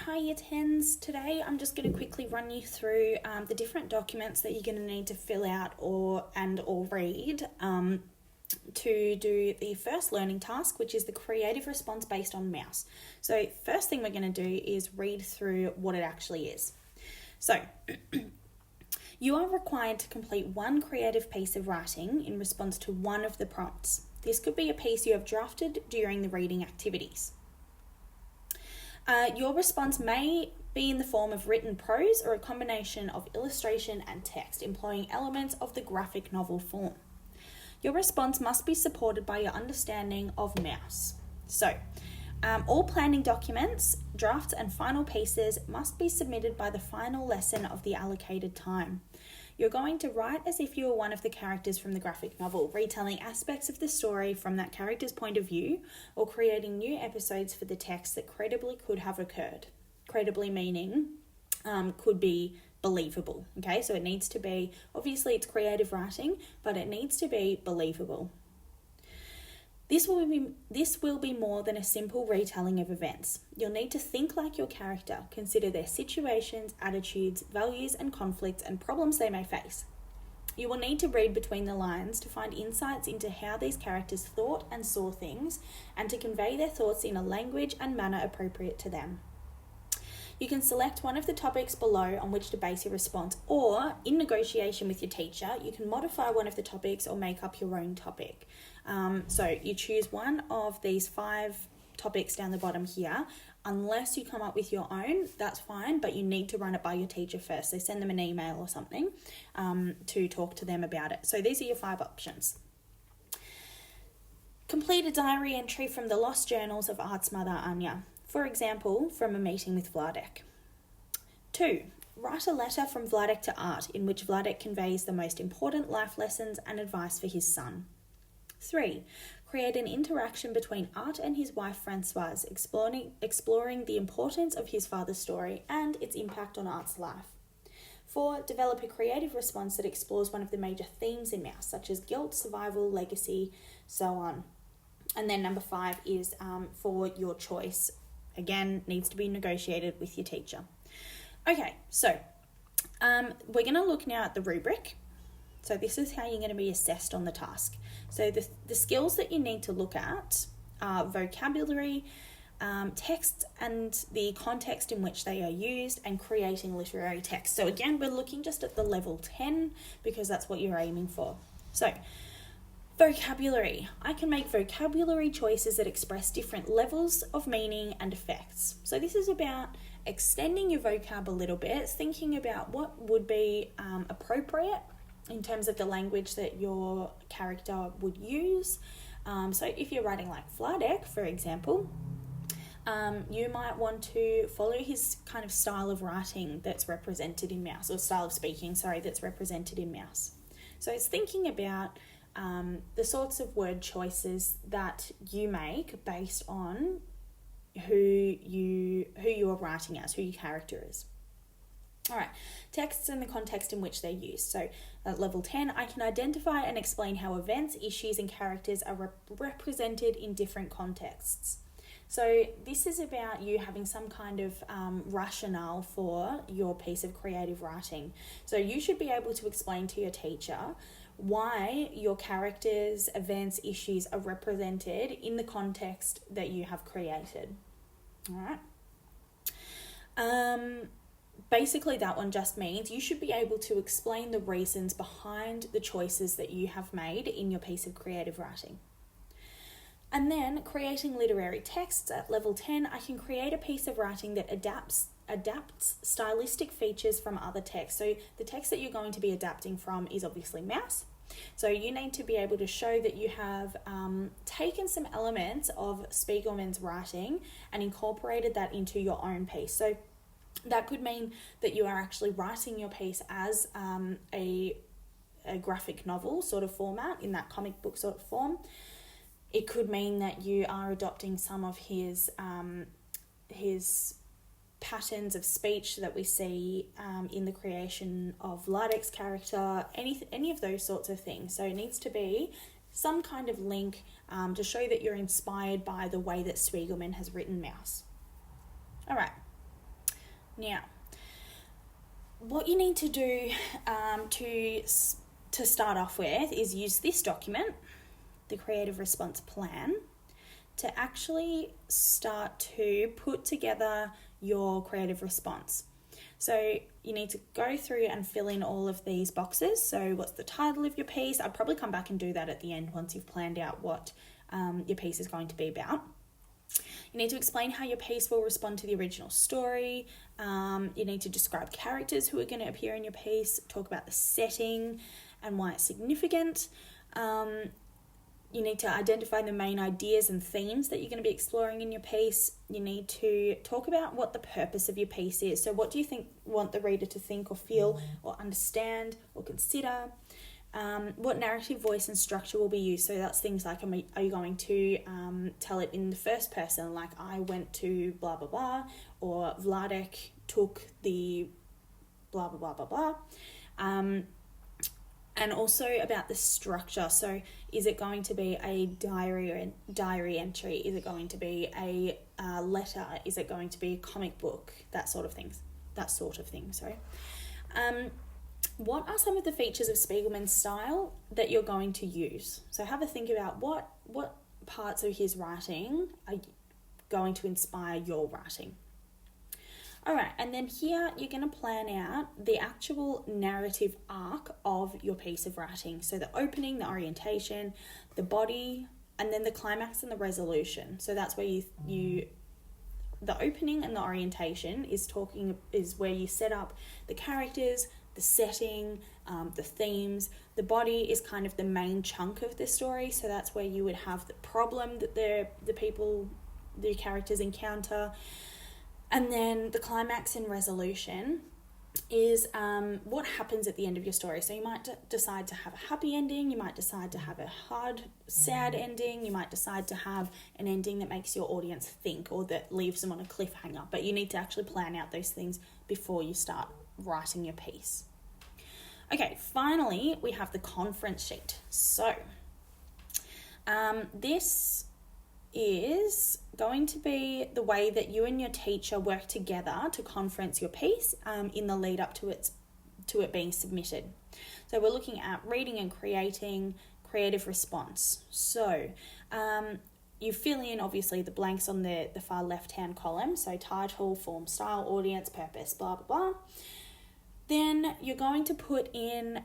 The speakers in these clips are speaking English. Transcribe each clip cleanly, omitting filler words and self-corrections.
Hi Year 10s. Today I'm just going to quickly run you through the different documents that you're going to need to fill out or read to do the first learning task, which is the creative response based on mouse. So first thing we're going to do is read through what it actually is. So you are required to complete one creative piece of writing in response to one of the prompts. This could be a piece you have drafted during the reading activities. Your response may be in the form of written prose or a combination of illustration and text, employing elements of the graphic novel form. Your response must be supported by your understanding of mouse. So, all planning documents, drafts and final pieces must be submitted by the final lesson of the allocated time. You're going to write as if you were one of the characters from the graphic novel, retelling aspects of the story from that character's point of view, or creating new episodes for the text that credibly could have occurred. Credibly meaning could be believable, okay? So it needs to be, obviously it's creative writing, but it needs to be believable. This will be more than a simple retelling of events. You'll need to think like your character, consider their situations, attitudes, values and conflicts and problems they may face. You will need to read between the lines to find insights into how these characters thought and saw things and to convey their thoughts in a language and manner appropriate to them. You can select one of the topics below on which to base your response, or in negotiation with your teacher, you can modify one of the topics or make up your own topic. So you choose one of these 5 topics down the bottom here. Unless you come up with your own, that's fine, but you need to run it by your teacher first. So send them an email or something to talk to them about it. So these are your 5 options. Complete a diary entry from the lost journals of Art's mother, Anya. For example, from a meeting with Vladek. 2. Write a letter from Vladek to Art in which Vladek conveys the most important life lessons and advice for his son. 3. Create an interaction between Art and his wife Francoise, exploring the importance of his father's story and its impact on Art's life. 4. Develop a creative response that explores one of the major themes in Mouse, such as guilt, survival, legacy, so on. And then number 5 is for your choice. Again, needs to be negotiated with your teacher. Okay, so we're going to look now at the rubric. So this is how you're going to be assessed on the task. So the skills that you need to look at are vocabulary, text and the context in which they are used, and creating literary text. So again, we're looking just at the level 10 because that's what you're aiming for. So vocabulary. I can make vocabulary choices that express different levels of meaning and effects. So this is about extending your vocab a little bit, thinking about what would be appropriate in terms of the language that your character would use. So if you're writing like Vladek, for example, you might want to follow his kind of style of writing that's represented in Mouse, or style of speaking, that's represented in Mouse. So it's thinking about the sorts of word choices that you make based on who you are writing as, who your character is. All right, texts and the context in which they're used. So at level 10, I can identify and explain how events, issues and characters are represented in different contexts. So this is about you having some kind of rationale for your piece of creative writing. So you should be able to explain to your teacher why your characters, events, issues are represented in the context that you have created. All right. Basically, that one just means you should be able to explain the reasons behind the choices that you have made in your piece of creative writing. And then creating literary texts at level 10, I can create a piece of writing that adapts stylistic features from other texts. So the text that you're going to be adapting from is obviously Mouse. So you need to be able to show that you have taken some elements of Spiegelman's writing and incorporated that into your own piece. So that could mean that you are actually writing your piece as a graphic novel sort of format, in that comic book sort of form. It could mean that you are adopting some of his patterns of speech that we see in the creation of Vladek's character, any of those sorts of things. So it needs to be some kind of link to show that you're inspired by the way that Spiegelman has written Mouse. All right. Now, what you need to do to start off with is use this document, the Creative Response Plan, to actually start to put together your creative response. So you need to go through and fill in all of these boxes. So what's the title of your piece? I'd probably come back and do that at the end once you've planned out what your piece is going to be about. You need to explain how your piece will respond to the original story. You need to describe characters who are going to appear in your piece, talk about the setting and why it's significant. You need to identify the main ideas and themes that you're going to be exploring in your piece. You need to talk about what the purpose of your piece is. So what do you want the reader to think or feel or understand or consider? What narrative, voice and structure will be used. So that's things like, are you going to tell it in the first person, like I went to blah, blah, blah, or Vladek took the blah, blah, blah, blah, blah. And also about the structure. So is it going to be a diary entry? Is it going to be a letter? Is it going to be a comic book? That sort of thing, sorry. What are some of the features of Spiegelman's style that you're going to use? So have a think about what parts of his writing are going to inspire your writing. All right, and then here you're going to plan out the actual narrative arc of your piece of writing. So the opening, the orientation, the body, and then the climax and the resolution. So that's where the opening and the orientation is where you set up the characters, the setting, the themes. The body is kind of the main chunk of the story. So that's where you would have the problem that the characters encounter. And then the climax and resolution is what happens at the end of your story. So you might decide to have a happy ending. You might decide to have a hard, sad ending. You might decide to have an ending that makes your audience think or that leaves them on a cliffhanger. But you need to actually plan out those things before you start writing your piece. Okay, finally, we have the conference sheet. So this is going to be the way that you and your teacher work together to conference your piece in the lead up to it being submitted. So we're looking at reading and creating, creative response. So you fill in obviously the blanks on the far left hand column, so title, form, style, audience, purpose, blah blah blah. Then you're going to put in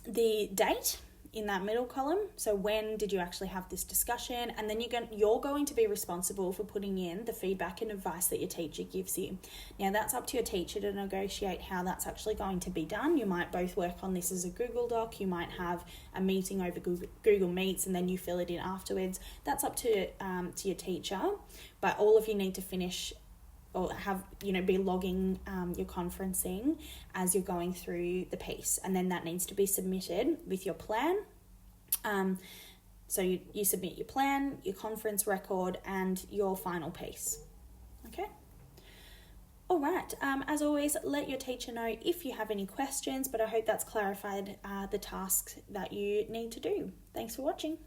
the date in that middle column. So when did you actually have this discussion? And then you're going to be responsible for putting in the feedback and advice that your teacher gives you. Now that's up to your teacher to negotiate how that's actually going to be done. You might both work on this as a Google Doc. You might have a meeting over Google Meets and then you fill it in afterwards. That's up to your teacher. But all of you need to finish or have, be logging your conferencing as you're going through the piece. And then that needs to be submitted with your plan. So you submit your plan, your conference record, and your final piece. Okay? All right. As always, let your teacher know if you have any questions, but I hope that's clarified the tasks that you need to do. Thanks for watching.